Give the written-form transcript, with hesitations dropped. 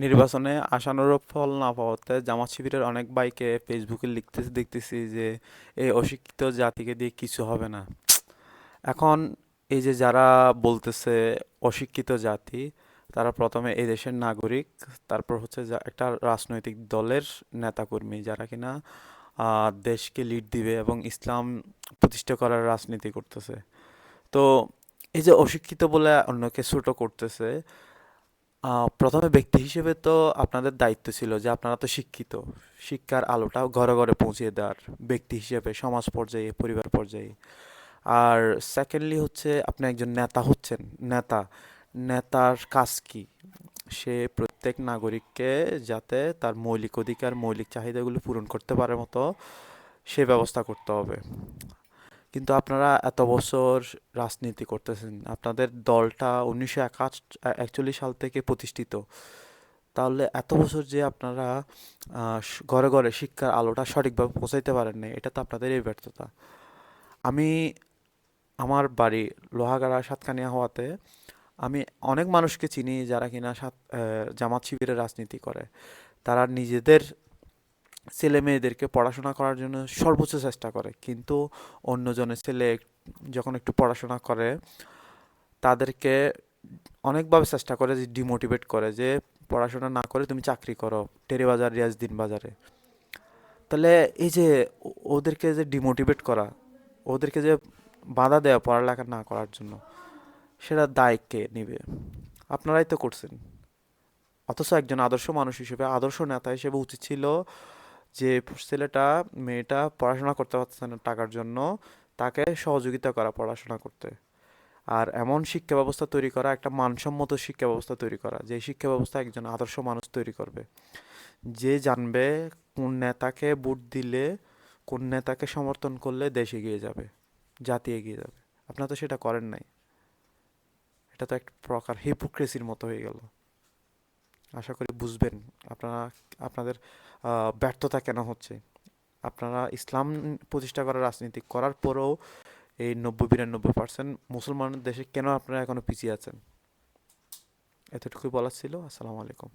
নির্বাচনে আশানুরূপ ফল না পাওয়াতে জামাত শিবিরের অনেক ভাইকে ফেসবুকে লিখতেছি দেখতেছি যে এই অশিক্ষিত জাতিকে দিয়ে কিছু হবে না। এখন এই যে যারা বলতেছে অশিক্ষিত জাতি, তারা প্রথমে এই দেশের নাগরিক, তারপর হচ্ছে একটা রাজনৈতিক দলের নেতাকর্মী যারা কিনা দেশকে লিড দিবে এবং ইসলাম প্রতিষ্ঠা করার রাজনীতি করতেছে। তো এই যে অশিক্ষিত বলে অন্যকে ছোট করতেছে, প্রথমে ব্যক্তি হিসেবে তো আপনাদের দায়িত্ব ছিল যে আপনারা তো শিক্ষিত, শিক্ষার আলোটা ঘরে ঘরে পৌঁছে দেওয়ার, ব্যক্তি হিসেবে সমাজ পর্যায়ে পরিবার পর্যায়ে। আর সেকেন্ডলি হচ্ছে আপনি একজন নেতা হচ্ছেন। নেতা নেতার কাজ কি? সে প্রত্যেক নাগরিককে যাতে তার মৌলিক অধিকার মৌলিক চাহিদাগুলো পূরণ করতে পারে মতো সে ব্যবস্থা করতে হবে। কিন্তু আপনারা এত বছর রাজনীতি করতেছেন, আপনাদের দলটা 1941 সাল থেকে প্রতিষ্ঠিত। তাহলে এত বছর যে আপনারা ঘরে ঘরে শিক্ষার আলোটা সঠিকভাবে পৌঁছাইতে পারেন নাই, এটা তো আপনাদেরই ব্যর্থতা। আমি আমার বাড়ি লোহাগাড়া সাতকানিয়া হওয়াতে আমি অনেক মানুষকে চিনি যারা কিনা জামাত শিবিরের রাজনীতি করে। তারা নিজেদের ছেলে মেয়েদেরকে পড়াশোনা করার জন্য সর্বোচ্চ চেষ্টা করে, কিন্তু অন্যজনের ছেলে যখন একটু পড়াশোনা করে তাদেরকে অনেকভাবে চেষ্টা করে যে ডিমোটিভেট করে যে পড়াশোনা না করে তুমি চাকরি করো টেরিবাজার রিয়াজদিন বাজারে। তাহলে এই যে ওদেরকে যে ডিমোটিভেট করা, ওদেরকে যে বাধা দেওয়া পড়ালেখা না করার জন্য, সেটা দায় কে নিবে? আপনারাই তো করছেন। অথচ একজন আদর্শ মানুষ হিসেবে, আদর্শ নেতা হিসেবে উচিত ছিল যে ছেলেটা মেয়েটা পড়াশোনা করতে পারতেছে না টাকার জন্য, তাকে সহযোগিতা করা পড়াশোনা করতে। আর এমন শিক্ষা ব্যবস্থা তৈরি করা, একটা মানসম্মত শিক্ষা ব্যবস্থা তৈরি করা, যে শিক্ষা ব্যবস্থা একজন আদর্শ মানুষ তৈরি করবে, যে জানবে কোন নেতাকে ভোট দিলে, কোন নেতাকে সমর্থন করলে দেশ এগিয়ে যাবে, জাতি এগিয়ে যাবে। আপনারা তো সেটা করেন নাই। এটা তো এক প্রকার হিপোক্রেসির মতো হয়ে গেল। আশা করি বুঝবেন আপনারা আপনাদের ব্যর্থতা কেন হচ্ছে। আপনারা ইসলাম প্রতিষ্ঠা করার রাজনীতি করার পরেও এই ৯০-৯২% মুসলমানের দেশে কেন আপনারা এখনো পিছিয়ে আছেন? এতটুকুই বলার ছিল। আসসালামু আলাইকুম।